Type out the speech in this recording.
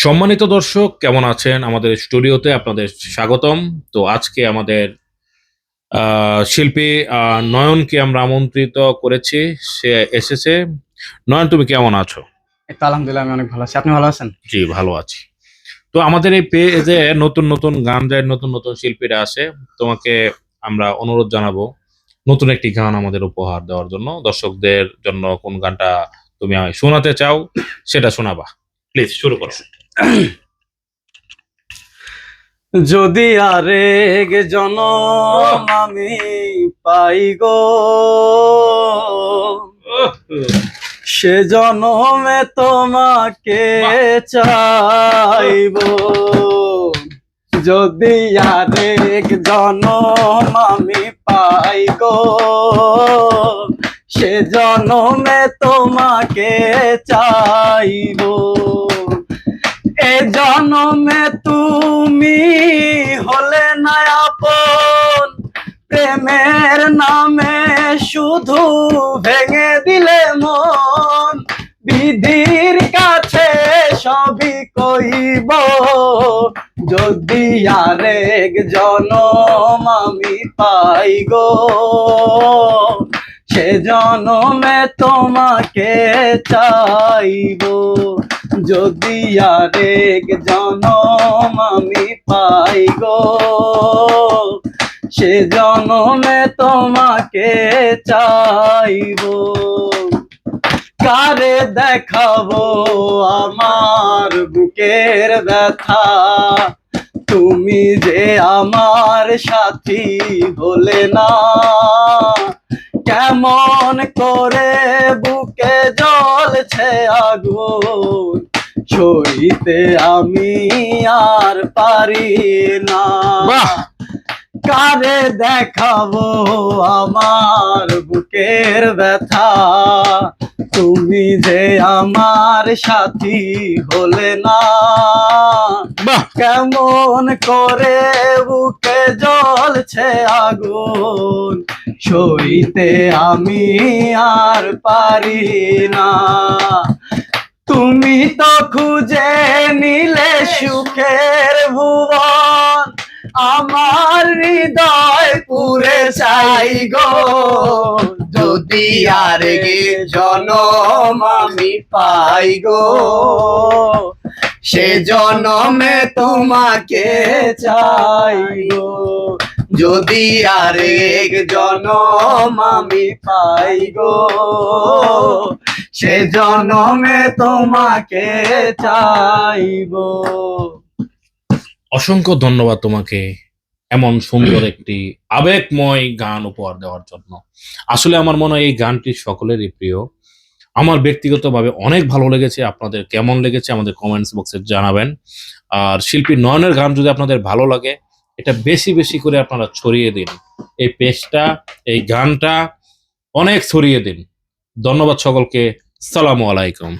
সম্মানিত দর্শক কেমন আছেন? আমাদের স্টুডিওতে আপনাদের স্বাগতম। তো আজকে আমাদের শিল্পী নয়নকে আমরা আমন্ত্রিত করেছি। সে এসেছে। নয়ন, তুমি কেমন আছো? এই তো আলহামদুলিল্লাহ আমি অনেক ভালো আছি। আপনি ভালো আছেন? জি, ভালো আছি। তো আমাদের এই পেজে নতুন নতুন গান যায়, নতুন নতুন শিল্পীরা আসে। তোমাকে আমরা অনুরোধ জানাবো নতুন একটি গান আমাদের উপহার দেওয়ার জন্য। দর্শকদের জন্য কোন গানটা তুমি আমায় শোনাতে চাও সেটা শোনাবা। প্লিজ শুরু করো। যদি আরেক জনম আমি পাই গো, সে জনমে তোমাকে চাইবো। যদি আরেক জনম আমি পাই গো, সে জনমে তোমাকে চাইবো। এ জনমে তুমি হলে না আপন, প্রেমের নামে শুধু ভেঙে দিলে মন। বিধির কাছে সবই কইব, যদি আরেক জনম আমি পাই গো, সে জনমে তোমাকে চাইবো। যদি আরেক জনম আমি পাই গো, সে জনমে তোমাকে চাইবো। কারে দেখাবো আমার বুকের ব্যথা, তুমি যে আমার সাথী হলে না। কেমন করে বুকে জ্বলছে আগুন, সইতে আমি আর পারি না। বাহ! কারে দেখাবো আমার বুকের ব্যথা, তুমি যে আমার সাথী হলে না। বাহ! কেমন করে বুকে জ্বলছে আগুন, সইতে আমি আর পারি না। তুমি তো খুঁজে নিলে সুখের ভুবন, আমার হৃদয় পুরে চাই গো। যদি আরেক জনম আমি পাই গো, সে জনমে তোমাকে চাই গো। যদি আরেক জনম আমি পাই গো, সে জনমে তোমাকে চাইবো। অসংখ্য ধন্যবাদ তোমাকে এমন সুন্দর একটি আবেগময় গান উপহার দেওয়ার জন্য। আসলে আমার মনে হয় এই গানটি সকলেরই প্রিয়। আমার ব্যক্তিগতভাবে অনেক ভালো লেগেছে। আপনাদের কেমন লেগেছে আমাদের কমেন্টস বক্সে জানাবেন। আর শিল্পী নয়নের গান যদি আপনাদের ভালো লাগে, এটা বেশি বেশি করে আপনারা ছড়িয়ে দিন। এই পেজটা, এই গানটা অনেক ছড়িয়ে দিন। ধন্যবাদ সকলকে। সালামু আলাইকুম।